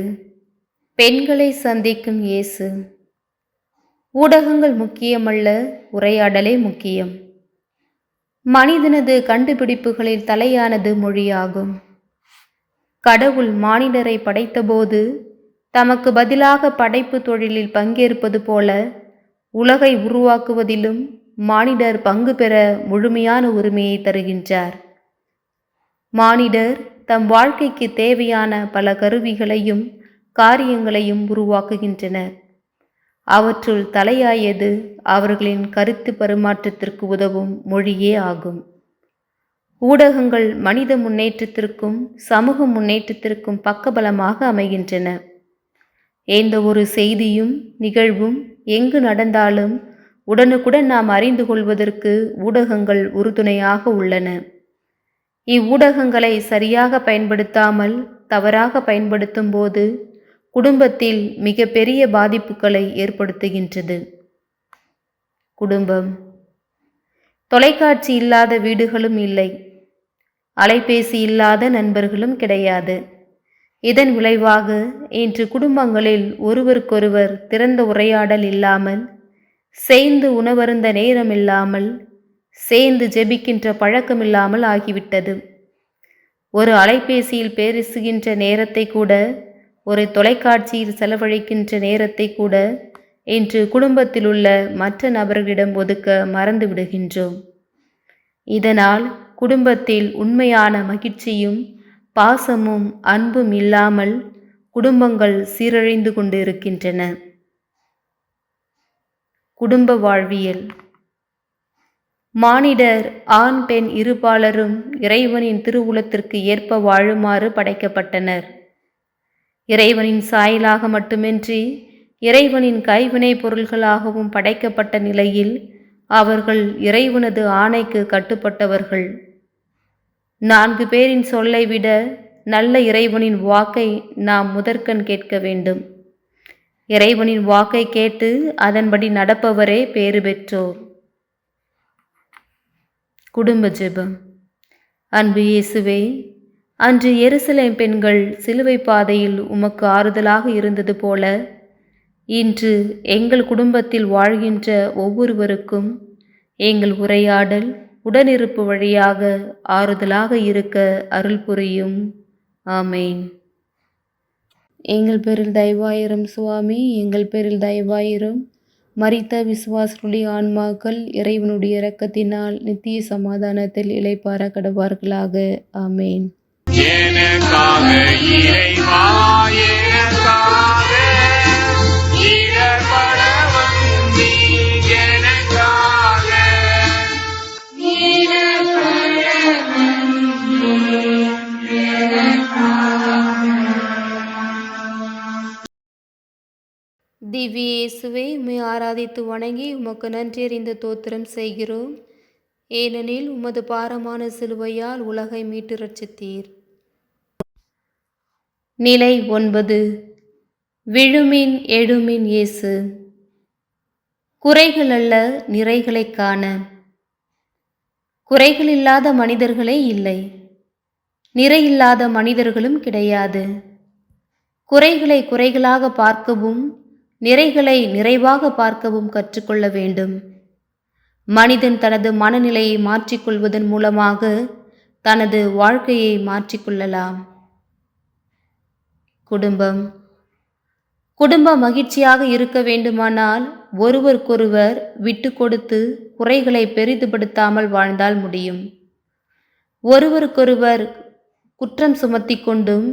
B: பெண்களை சந்திக்கும் இயேசு. ஊடகங்கள் முக்கியமல்ல, உரையாடலே முக்கியம். மனிதனது கண்டுபிடிப்புகளில் தலையானது மொழியாகும். கடவுள் மானிடரை படைத்தபோது தமக்கு பதிலாக படைப்பு தொழிலில் பங்கேற்பது போல உலகை உருவாக்குவதிலும் மானிடர் பங்கு பெற முழுமையான உரிமையை தருகின்றார். மானிடர் தம் வாழ்க்கைக்கு தேவையான பல கருவிகளையும் காரியங்களையும் உருவாக்குகின்றனர். அவற்றுள் தலையாயது அவர்களின் கருத்து பரிமாற்றத்திற்கு உதவும் மொழியே ஆகும். ஊடகங்கள் மனித முன்னேற்றத்திற்கும் சமூக முன்னேற்றத்திற்கும் பக்கபலமாக அமைகின்றன. எந்த ஒரு செய்தியும் நிகழ்வும் எங்கு நடந்தாலும் உடனுக்குடன் நாம் அறிந்து கொள்வதற்கு ஊடகங்கள் உறுதுணையாக உள்ளன. இவ்வூடகங்களை சரியாக பயன்படுத்தாமல் தவறாக பயன்படுத்தும் போது குடும்பத்தில் மிக பெரிய பாதிப்புகளை ஏற்படுத்துகின்றது. குடும்பம். தொலைக்காட்சி இல்லாத வீடுகளும் இல்லை, அலைபேசி இல்லாத நண்பர்களும் கிடையாது. இதன் விளைவாக இன்று குடும்பங்களில் ஒருவருக்கொருவர் திறந்த உரையாடல் இல்லாமல், சேர்ந்து உணவருந்த நேரம் இல்லாமல், சேர்ந்து ஜெபிக்கின்ற பழக்கமில்லாமல் ஆகிவிட்டது. ஒரு அலைபேசியில் பேசுகின்ற நேரத்தை கூட, ஒரு தொலைக்காட்சியில் செலவழிக்கின்ற நேரத்தை கூட இன்று குடும்பத்தில் உள்ள மற்ற நபர்களிடம் ஒதுக்க மறந்து விடுகின்றோம். இதனால் குடும்பத்தில் உண்மையான மகிழ்ச்சியும் பாசமும் அன்பும் இல்லாமல் குடும்பங்கள் சீரழிந்து கொண்டு இருக்கின்றன. குடும்ப வாழ்வியல். மானிடர் ஆண் பெண் இருபாலரும் இறைவனின் திருவுளத்திற்கு ஏற்ப வாழுமாறு படைக்கப்பட்டனர். இறைவனின் சாயலாக மட்டுமின்றி இறைவனின் கைவினை பொருள்களாகவும் படைக்கப்பட்ட நிலையில் அவர்கள் இறைவனது ஆணைக்கு கட்டுப்பட்டவர்கள். 4 பேரின் சொல்லை விட நல்ல இறைவனின் வாக்கை நாம் முதற்கண் கேட்க வேண்டும். இறைவனின் வாக்கை கேட்டு அதன்படி நடப்பவரே பேறு பெற்றோர். குடும்ப ஜெபம். அன்பு இயேசுவே, அன்று எருசலேம் பெண்கள் சிலுவை பாதையில் உமக்கு ஆறுதலாக இருந்தது போல இன்று எங்கள் குடும்பத்தில் வாழ்கின்ற ஒவ்வொருவருக்கும் எங்கள் உரையாடல் உடனிருப்பு வழியாக ஆறுதலாக இருக்க அருள் புரியும். ஆமேன். எங்கள் பேரில் தயவாயிரும் சுவாமி, எங்கள் பேரில் தயவாயிரும். மரித்த விசுவாசருடைய ஆன்மாக்கள் இறைவனுடைய இரக்கத்தினால் நித்திய சமாதானத்தில் இளைப்பாற கடவார்களாக. ஆமேன்.
C: எனக்காக இறைவா, எனக்காக இடர்பட வந்தி, எனக்காக
B: திவ்ய இயேசுவே, உம்மை ஆராதித்து வணங்கி உமக்கு நன்றியறிந்து தோத்திரம் செய்கிறோம். ஏனெனில் உமது பாரமான சிலுவையால் உலகை மீட்டு ரட்சித்தீர். நிலை 9. விழுமின் எழுமின் இயேசு. குறைகள் அல்ல, நிறைகளைக் காண. குறைகள் இல்லாத மனிதர்களே இல்லை, நிறையில்லாத மனிதர்களும் கிடையாது. குறைகளை குறைகளாக பார்க்கவும் நிறைகளை நிறைவாக பார்க்கவும் கற்றுக்கொள்ள வேண்டும். மனிதன் தனது மனநிலையை மாற்றிக்கொள்வதன் மூலமாக தனது வாழ்க்கையை மாற்றிக்கொள்ளலாம். குடும்பம் மகிழ்ச்சியாக இருக்க வேண்டுமானால் ஒருவருக்கொருவர் விட்டு கொடுத்து குறைகளை பெரிதுபடுத்தாமல் வாழ்ந்தால் முடியும். ஒருவருக்கொருவர் குற்றம் சுமத்தி கொண்டும்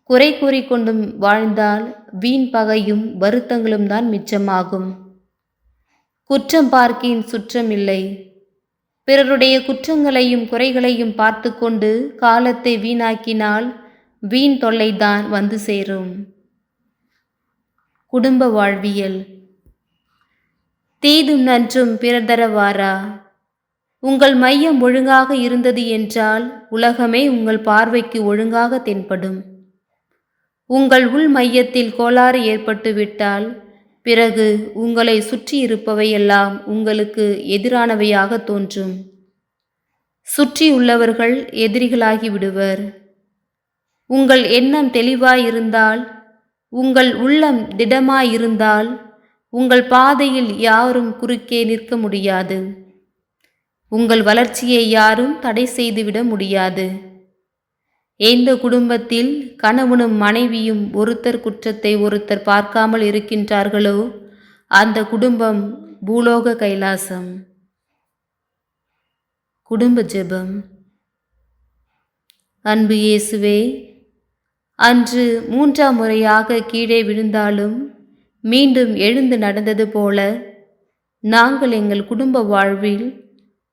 B: குறை கூறிக்கொண்டும் வாழ்ந்தால் வீண் பகையும் வருத்தங்களும் தான் மிச்சமாகும். குற்றம் பார்க்கின் சுற்றம் இல்லை. பிறருடைய குற்றங்களையும் குறைகளையும் பார்த்து கொண்டு காலத்தை வீணாக்கினால் வீண் தொல்லைதான் வந்து சேரும். குடும்ப வாழ்வியல். தீதும் நன்றும் பிறர் தரவாரா. உங்கள் மையம் ஒழுங்காக இருந்தது என்றால் உலகமே உங்கள் பார்வைக்கு ஒழுங்காக தென்படும். உங்கள் உள் மையத்தில் கோளாறு ஏற்பட்டுவிட்டால் பிறகு உங்களை சுற்றி இருப்பவையெல்லாம் உங்களுக்கு எதிரானவையாக தோன்றும். சுற்றி உள்ளவர்கள் எதிரிகளாகி விடுவர். உங்கள் எண்ணம் தெளிவாயிருந்தால், உங்கள் உள்ளம் திடமாயிருந்தால் உங்கள் பாதையில் யாரும் குறுக்கே நிற்க முடியாது. உங்கள் வளர்ச்சியை யாரும் தடை செய்துவிட முடியாது. எந்த குடும்பத்தில் கணவனும் மனைவியும் ஒருத்தர் குற்றத்தை ஒருத்தர் பார்க்காமல் இருக்கின்றார்களோ அந்த குடும்பம் பூலோக கைலாசம். குடும்ப ஜெபம். அன்பு இயேசுவே, அன்று 3ஆம் முறையாக கீழே விழுந்தாலும் மீண்டும் எழுந்து நடந்தது போல நாங்கள் எங்கள் குடும்ப வாழ்வில்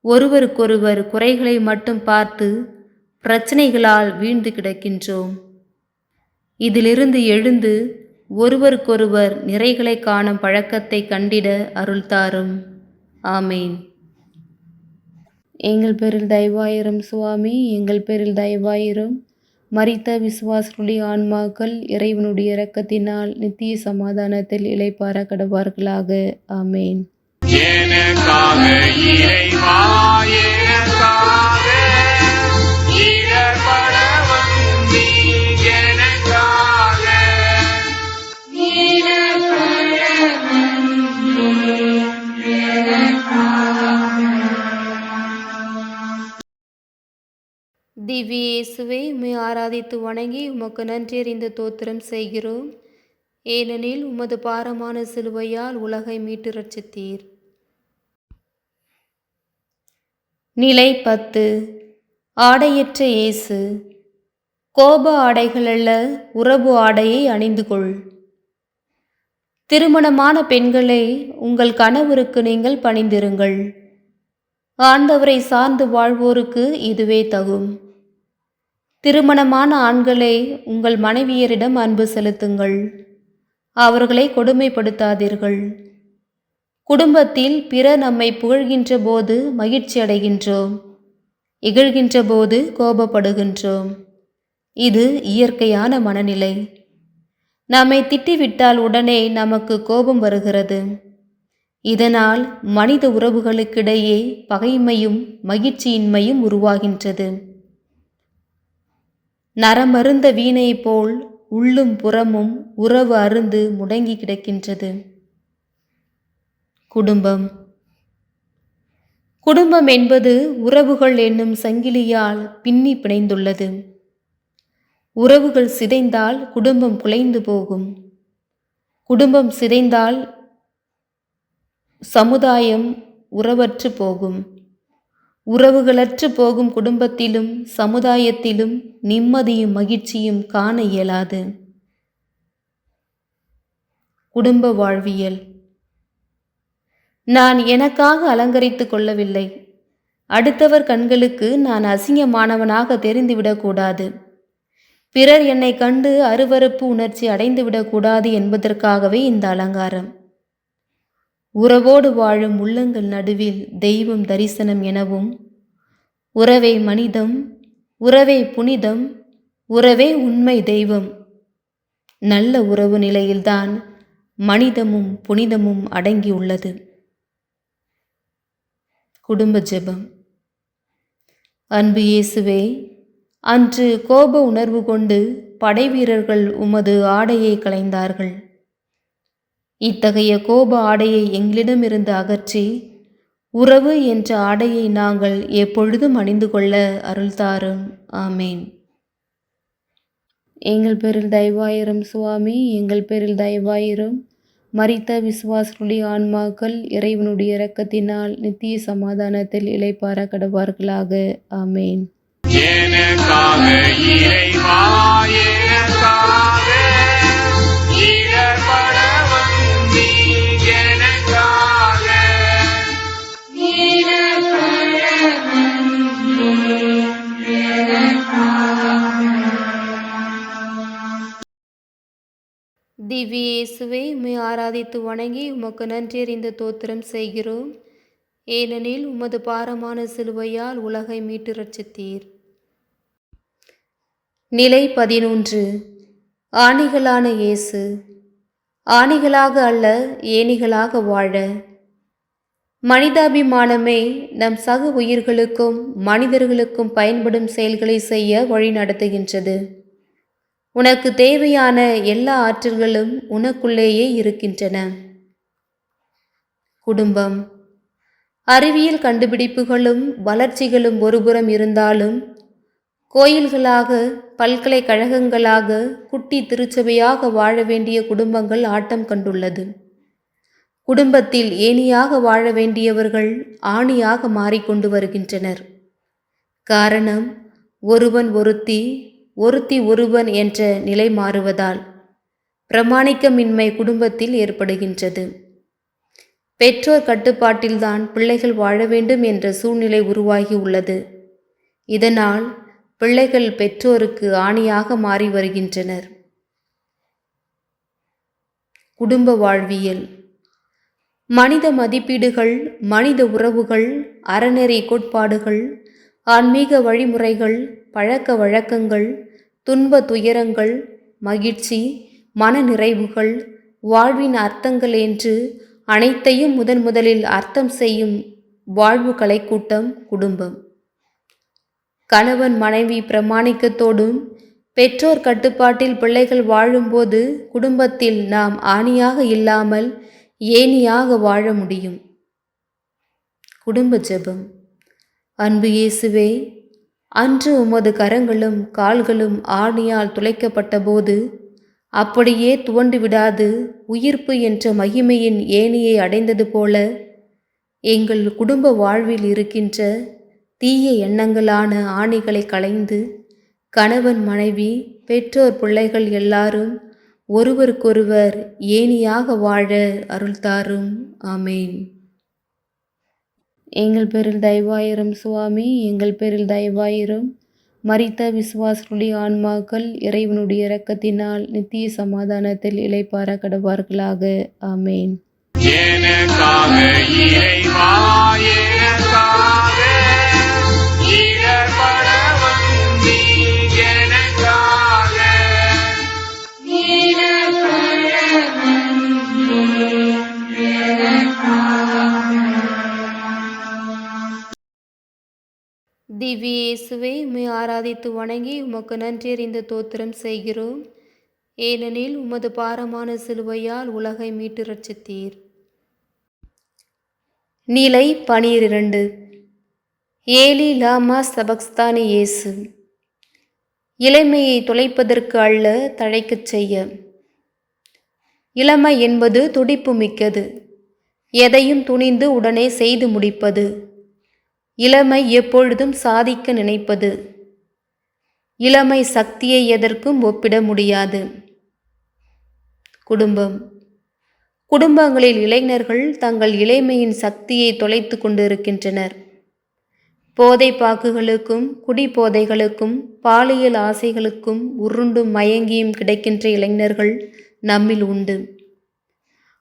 B: ஒருவருக்கொருவர் குறைகளை மட்டும் பார்த்து பிரச்சனைகளால் வீழ்ந்து கிடக்கின்றோம். இதிலிருந்து எழுந்து ஒருவருக்கொருவர் நிறைகளை காணும் பழக்கத்தை கண்டிட அருள் தாரும். ஆமேன். எங்கள் பேரில் தயவாயிரும் சுவாமி, எங்கள் பேரில் தயவாயிரும். மரித்த விசுவாசருடைய ஆன்மாக்கள் இறைவனுடைய இரக்கத்தினால் நித்திய சமாதானத்தில் இளைப்பாற கடவார்களாக. ஆமேன்.
C: எனக்காக இறைவா, எனக்காக இடர்பட வந்தி, எனக்காக
B: திவ்ய இயேசுவே, உம்மை ஆராதித்து வணங்கி உமக்கு நன்றியறிந்து தோத்திரம் செய்கிறோம். ஏனெனில் உமது பாரமான சிலுவையால் உலகை மீட்டு ரட்சித்தீர். நிலை 10. ஆடையற்ற இயேசு. கோப ஆடைகள் அல்ல, உறவு ஆடையை அணிந்து கொள். திருமணமான பெண்களே, உங்கள் கணவருக்கு நீங்கள் பணிந்திருங்கள். ஆண்டவரை சார்ந்து வாழ்வோருக்கு இதுவே தகும். திருமணமான ஆண்களே, உங்கள் மனைவியரிடம் அன்பு செலுத்துங்கள். அவர்களை கொடுமைப்படுத்தாதீர்கள். குடும்பத்தில் பிறர் நம்மை புகழ்கின்ற போது மகிழ்ச்சி அடைகின்றோம், இகழ்கின்ற போது கோபப்படுகின்றோம். இது இயற்கையான மனநிலை. நம்மை திட்டிவிட்டால் உடனே நமக்கு கோபம் வருகிறது. இதனால் மனித உறவுகளுக்கிடையே பகைமையும் மகிழ்ச்சியின்மையும் உருவாகின்றது. நரமருந்த வீணை போல் உள்ளும் புறமும் உறவு அருந்து முடங்கி கிடக்கின்றது. குடும்பம். குடும்பம் என்பது உறவுகள் என்னும் சங்கிலியால் பின்னி பிணைந்துள்ளது. உறவுகள் சிதைந்தால் குடும்பம் குலைந்து போகும். குடும்பம் சிதைந்தால் சமுதாயம் உறவற்று போகும். உறவுகளற்று போகும் குடும்பத்திலும் சமுதாயத்திலும் நிம்மதியும் மகிழ்ச்சியும் காண இயலாது. குடும்ப வாழ்வியல். நான் எனக்காக அலங்கரித்து கொள்ளவில்லை. அடுத்தவர் கண்களுக்கு நான் அசிங்கமானவனாக தெரிந்துவிடக்கூடாது. பிறர் என்னை கண்டு அருவருப்பு உணர்ச்சி அடைந்துவிடக்கூடாது என்பதற்காகவே இந்த அலங்காரம். உறவோடு வாழும் உள்ளங்கள் நடுவில் தெய்வம் தரிசனம் எனவும், உறவே மனிதம், உறவே புனிதம், உறவே உண்மை தெய்வம். நல்ல உறவு நிலையில்தான் மனிதமும் புனிதமும் அடங்கியுள்ளது. குடும்ப ஜெபம். அன்பு இயேசுவே, அன்று கோப உணர்வு கொண்டு படைவீரர்கள் உமது ஆடையை களைந்தார்கள். இத்தகைய கோப ஆடையை எங்களிடமிருந்து அகற்றி உறவு என்ற ஆடையை நாங்கள் எப்பொழுதும் அணிந்து கொள்ள அருள்தாரும். ஆமேன். எங்கள் பேரில் தயவாயிரும் சுவாமி, எங்கள் பேரில் தயவாயிரும். மரித்த விசுவாசனுடைய ஆன்மாக்கள் இறைவனுடைய இரக்கத்தினால் நித்திய சமாதானத்தில் இளைப்பாற கடவார்களாக. ஆமேன்.
C: எனக்காக இறைவா, எனக்காக இடர்பட வந்தி, எனக்காக
B: திவ்ய இயேசுவே, உம்மை ஆராதித்து வணங்கி உமக்கு நன்றியறிந்த தோத்திரம் செய்கிறோம். ஏனெனில் உமது பாரமான சிலுவையால் உலகை மீட்டு ரட்சித்தீர். நிலை 11. ஆணிகளான இயேசு. ஆணிகளாக அல்ல, ஏணிகளாக வாழ. மனிதாபிமானமே நம் சக உயிர்களுக்கும் மனிதர்களுக்கும் பயன்படும் செயல்களை செய்ய வழி நடத்துகின்றது. உனக்கு தேவையான எல்லா ஆற்றல்களும் உனக்குள்ளேயே இருக்கின்றன. குடும்பம். அறிவியல் கண்டுபிடிப்புகளும் வளர்ச்சிகளும் ஒருபுறம் இருந்தாலும், கோயில்களாக, பல்கலைக்கழகங்களாக, குட்டி திருச்சபையாக வாழ வேண்டிய குடும்பங்கள் ஆட்டம் கண்டுள்ளது. குடும்பத்தில் ஏணியாக வாழ வேண்டியவர்கள் ஆணியாக மாறிக்கொண்டு வருகின்றனர். காரணம், ஒருவன் ஒருத்தி, ஒருத்தி ஒருவன் என்ற நிலை மாறுவதால் பிரமாணிக்கமின்மை குடும்பத்தில் ஏற்படுகின்றது. பெற்றோர் கட்டுப்பாட்டில்தான் பிள்ளைகள் வாழ வேண்டும் என்ற சூழ்நிலை உருவாகி உள்ளது. இதனால் பிள்ளைகள் பெற்றோருக்கு ஆணியாக மாறி வருகின்றனர். குடும்ப வாழ்வியல். மனித மதிப்பீடுகள், மனித உறவுகள், அறநெறி கோட்பாடுகள், ஆன்மீக வழிமுறைகள், பழக்க வழக்கங்கள், துன்ப துயரங்கள், மகிழ்ச்சி, மன நிறைவுகள், வாழ்வின் அர்த்தங்கள் என்று அனைத்தையும் முதலில் அர்த்தம் செய்யும் வாழ்வு கலைக்கூட்டம் குடும்பம். கணவன் மனைவி பிரமாணிக்கத்தோடும் பெற்றோர் கட்டுப்பாட்டில் பிள்ளைகள் வாழும்போது குடும்பத்தில் நாம் ஆணியாக இல்லாமல் ஏணியாக வாழ முடியும். குடும்ப ஜெபம். அன்பு இயேசுவே, அன்று உமது கரங்களும் கால்களும் ஆணியால் துளைக்கப்பட்ட போது அப்படியே துவண்டு விடாது உயிர்ப்பு என்ற மகிமையின் ஏணியை அடைந்தது போல எங்கள் குடும்ப வாழ்வில் இருக்கின்ற தீய எண்ணங்களான ஆணிகளை களைந்து கணவன் மனைவி பெற்றோர் பிள்ளைகள் எல்லாரும் ஒருவருக்கொருவர் ஏணியாக வாழ அருள்தாரும். ஆமேன். எங்கள் பேரில் தயவாயிரும் சுவாமி, எங்கள் பேரில் தயவாயிரும். மரித்த விசுவாசனுடைய ஆன்மாக்கள் இறைவனுடைய இரக்கத்தினால் நித்திய சமாதானத்தில் இளைப்பாற கடவார்களாக. ஆமேன்.
C: எனக்காக இறைவா, எனக்காக இடர்பட வந்தி, எனக்காக
B: திவ்ய இயேசுவே, உம்மை ஆராதித்து வணங்கி உமக்கு நன்றியறிந்த தோத்திரம் செய்கிறோம். ஏனெனில் உமது பாரமான சிலுவையால் உலகை மீட்டு ரட்சித்தீர். நிலை 12. ஏலி லாமா சபக்ஸ்தானி இயேசு. இளமையை தொலைப்பதற்கு அல்ல, தழைக்கச் செய்ய. இளமை என்பது துடிப்பு மிக்கது, எதையும் துணிந்து உடனே செய்து முடிப்பது. இளமை எப்பொழுதும் சாதிக்க நினைப்பது. இளமை சக்தியை எதற்கும் ஒப்பிட முடியாது. குடும்பங்களில் இளைஞர்கள் தங்கள் இளமையின் சக்தியை தொலைத்து கொண்டிருக்கின்றனர். போதை பாக்குகளுக்கும் குடிபோதைகளுக்கும் பாலியல் ஆசைகளுக்கும் உருண்டும் மயங்கியும் கிடைக்கின்ற இளைஞர்கள் நம்மில் உண்டு.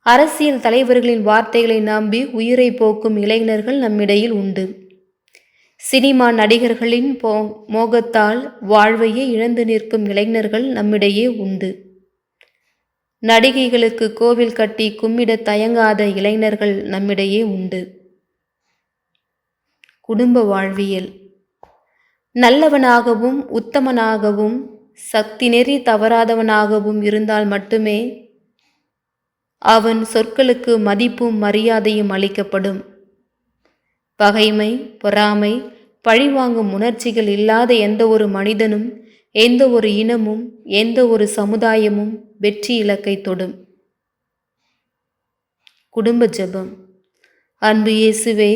B: அரசியல் தலைவர்களின் வார்த்தைகளை நம்பி உயிரை போக்கும் இளைஞர்கள் நம்மிடையில் உண்டு. சினிமா நடிகர்களின் மோகத்தால் வாழ்வையே இழந்து நிற்கும் இளைஞர்கள் நம்மிடையே உண்டு. நடிகைகளுக்கு கோவில் கட்டி கும்மிட தயங்காத இளைஞர்கள் நம்மிடையே உண்டு. குடும்ப வாழ்வியல். நல்லவனாகவும் உத்தமனாகவும் சக்தி நெறி தவறாதவனாகவும் இருந்தால் மட்டுமே அவன் சொற்களுக்கு மதிப்பும் மரியாதையும் அளிக்கப்படும். பகைமை, பொறாமை, பழிவாங்கும் உணர்ச்சிகள் இல்லாத எந்த ஒரு மனிதனும், எந்த ஒரு இனமும், எந்த ஒரு சமுதாயமும் வெற்றி இலக்கை தொடும். குடும்ப ஜெபம். அன்பு இயேசுவே,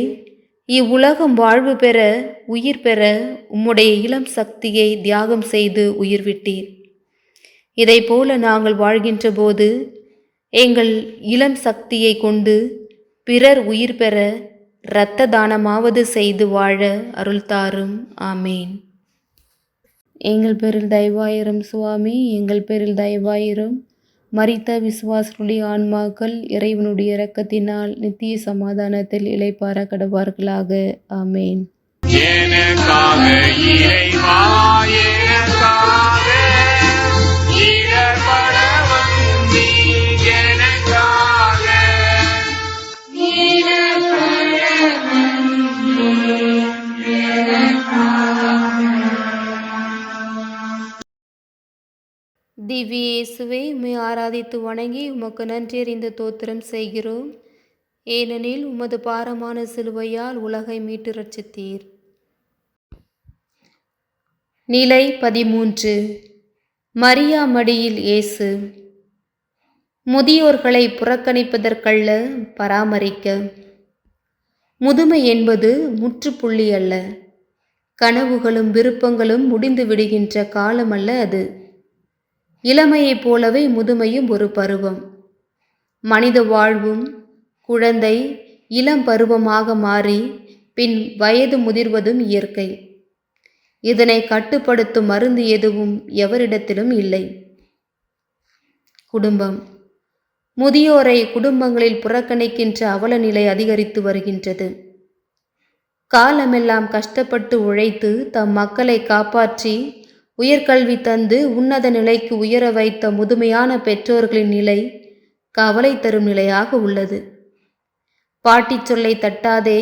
B: இவ்வுலகம் வாழ்வு பெற, உயிர் பெற உம்முடைய இளம் சக்தியை தியாகம் செய்து உயிர் விட்டீர். இதை போல நாங்கள் வாழ்கின்ற போது எங்கள் இளம் சக்தியை கொண்டு பிறர் உயிர் பெற இரத்த தானமாவது செய்து வாழ அருள் தாரும். ஆமேன். எங்கள் பேரில் தயவாயிரும் சுவாமி, எங்கள் பேரில் தயவாயிரும். மரித்த விசுவாசனுடைய ஆன்மாக்கள் இறைவனுடைய இரக்கத்தினால் நித்திய சமாதானத்தில் இளைப்பாற கடவார்களாக. ஆமேன்.
C: எனக்காக இறைவா, எனக்காக இடர்பட வந்தீர், எனக்காக
B: திவ்ய இயேசுவே, உம்மை ஆராதித்து வணங்கி உமக்கு நன்றி அறிந்து தோத்திரம் செய்கிறோம். ஏனெனில் உமது பாரமான சிலுவையால் உலகை மீட்டு ரட்சித்தீர். நிலை 13. மரியா மடியில் இயேசு. முதியோர்களை புறக்கணிப்பதற்கல்ல, பராமரிக்க. முதுமை என்பது முற்றுப்புள்ளி அல்ல, கனவுகளும் விருப்பங்களும் முடிந்து விடுகின்ற காலம் அல்ல அது. இளமையைப் போலவே முதுமையும் ஒரு பருவம். மனித வாழ்வும் குழந்தை இளம் பருவமாக மாறி பின் வயது முதிர்வதும் இயற்கை. இதனை கட்டுப்படுத்தும் மருந்து எதுவும் எவரிடத்திலும் இல்லை. குடும்பம். முதியோரை குடும்பங்களில் புறக்கணிக்கின்ற அவல நிலை அதிகரித்து வருகின்றது. காலமெல்லாம் கஷ்டப்பட்டு உழைத்து தம் மக்களை காப்பாற்றி உயர்கல்வி தந்து உன்னத நிலைக்கு உயர வைத்த முதுமையான பெற்றோர்களின் நிலை கவலை தரும் நிலையாக உள்ளது. பாட்டி சொல்லை தட்டாதே,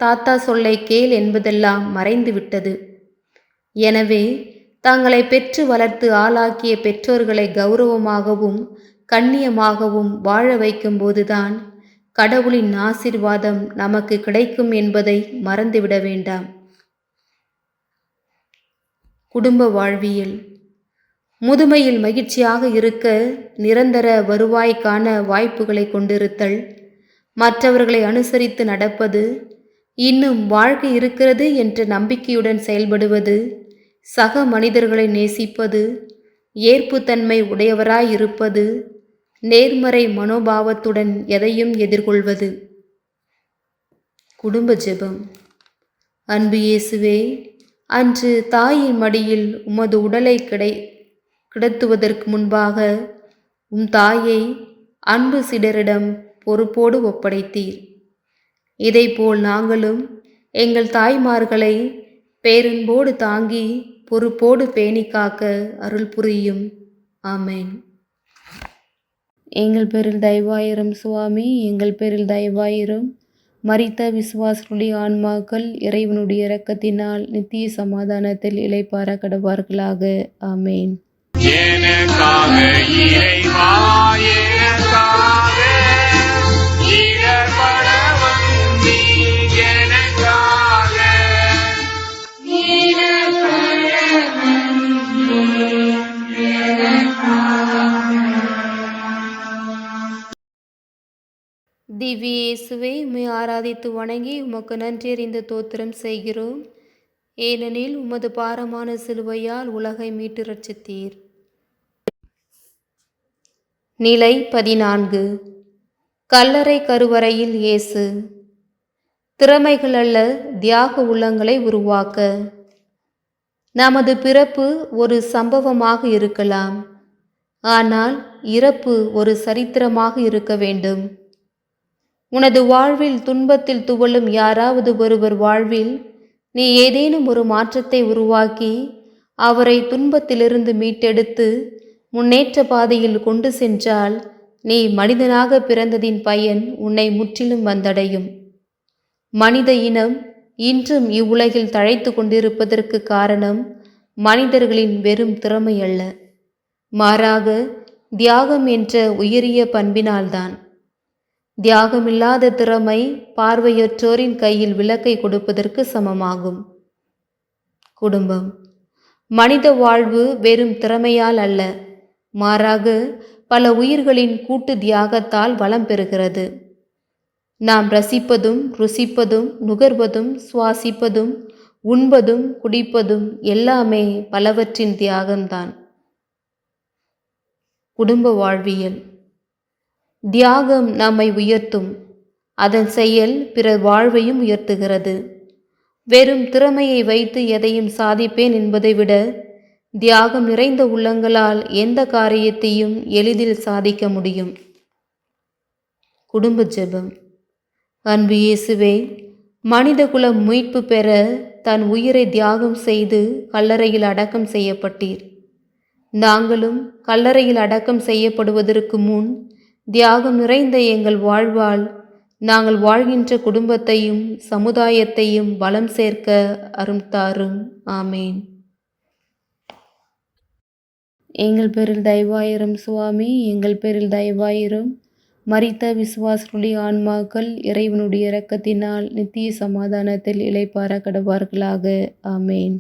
B: தாத்தா சொல்லை கேள் என்பதெல்லாம் மறைந்துவிட்டது. எனவே தங்களை பெற்று வளர்த்து ஆளாக்கிய பெற்றோர்களை கௌரவமாகவும் கண்ணியமாகவும் வாழ வைக்கும்போதுதான் கடவுளின் ஆசீர்வாதம் நமக்கு கிடைக்கும் என்பதை மறந்துவிட வேண்டாம். குடும்ப வாழ்வியல். முதுமையில் மகிழ்ச்சியாக இருக்க நிரந்தர வருவாய்க்கான வாய்ப்புகளை கொண்டிருத்தல், மற்றவர்களை அனுசரித்து நடப்பது, இன்னும் வாழ்க்கை இருக்கிறது என்ற நம்பிக்கையுடன் செயல்படுவது, சக மனிதர்களை நேசிப்பது, ஏற்புத்தன்மை உடையவராயிருப்பது, நேர்மறை மனோபாவத்துடன் எதையும் எதிர்கொள்வது. குடும்ப ஜெபம். அன்பு இயேசுவே, அன்று தாயின் மடியில் உமது உடலை கிடத்துவதற்கு முன்பாக உம் தாயை அன்பு சிடரிடம் பொறுப்போடு ஒப்படைத்தீர். இதைப்போல் நாங்களும் எங்கள் தாய்மார்களை பேரன்போடு தாங்கி பொறுப்போடு பேணி காக்க அருள் புரியும். ஆமேன். எங்கள் பேரில் தயவாயிரும் சுவாமி, எங்கள் பேரில் தயவாயிரும். மரித்த விசுவாசனுடைய ஆன்மாக்கள் இறைவனுடைய இரக்கத்தினால் நித்திய சமாதானத்தில் இளைப்பாற கடவார்களாக. ஆமேன்.
C: எனக்காக
B: திவ்ய இயேசுவே, உம்மை ஆராதித்து வணங்கி உமக்கு நன்றி அறிந்து தோத்திரம் செய்கிறோம். ஏனெனில் உமது பாரமான சிலுவையால் உலகை மீட்டு ரட்சித்தீர். நிலை 14. கல்லறை கருவறையில் இயேசு. திறமைகள் அல்ல, தியாக உள்ளங்களை உருவாக்க. நமது பிறப்பு ஒரு சம்பவமாக இருக்கலாம், ஆனால் இறப்பு ஒரு சரித்திரமாக இருக்க வேண்டும். உனது வாழ்வில் துன்பத்தில் துவளும் யாராவது ஒருவர் வாழ்வில் நீ ஏதேனும் ஒரு மாற்றத்தை உருவாக்கி அவரை துன்பத்திலிருந்து மீட்டெடுத்து முன்னேற்ற பாதையில் கொண்டு சென்றால் நீ மனிதனாக பிறந்ததின் பயன் உன்னை முற்றிலும் வந்தடையும். மனித இனம் இன்றும் இவ்வுலகில் தழைத்து கொண்டிருப்பதற்கு காரணம் மனிதர்களின் வெறும் திறமை அல்ல, மாறாக தியாகம் என்ற உயரிய பண்பினால்தான். தியாகமில்லாத திறமை பார்வையற்றோரின் கையில் விளக்கை கொடுப்பதற்கு சமமாகும். குடும்பம். மனித வாழ்வு வெறும் திறமையால் அல்ல, மாறாக பல உயிர்களின் கூட்டு தியாகத்தால் வளம் பெறுகிறது. நாம் ரசிப்பதும் ருசிப்பதும் நுகர்வதும் சுவாசிப்பதும் உண்பதும் குடிப்பதும் எல்லாமே பலவற்றின் தியாகம்தான். குடும்ப வாழ்வியல். தியாகம் நம்மை உயர்த்தும், அதன் செயல் பிறர் வாழ்வையும் உயர்த்துகிறது. வெறும் திறமையை வைத்து எதையும் சாதிப்பேன் என்பதை விட தியாகம் நிறைந்த உள்ளங்களால் எந்த காரியத்தையும் எளிதில் சாதிக்க முடியும். குடும்ப ஜெபம். அன்பு இயேசுவே, மனித குலம் மீட்பு பெற தன் உயிரை தியாகம் செய்து கல்லறையில் அடக்கம் செய்யப்பட்டீர். நாங்களும் கல்லறையில் அடக்கம் செய்யப்படுவதற்கு முன் தியாகம் நிறைந்த எங்கள் வாழ்வால் நாங்கள் வாழ்கின்ற குடும்பத்தையும் சமுதாயத்தையும் பலம் சேர்க்க அருள்தாரும். ஆமேன். எங்கள் பேரில் தயவாயிரும் சுவாமி, எங்கள் பேரில் தயவாயிரும். மரித்த விசுவாசருடைய ஆன்மாக்கள் இறைவனுடைய இரக்கத்தினால் நித்திய சமாதானத்தில் இளைப்பாற கடவார்களாக. ஆமேன்.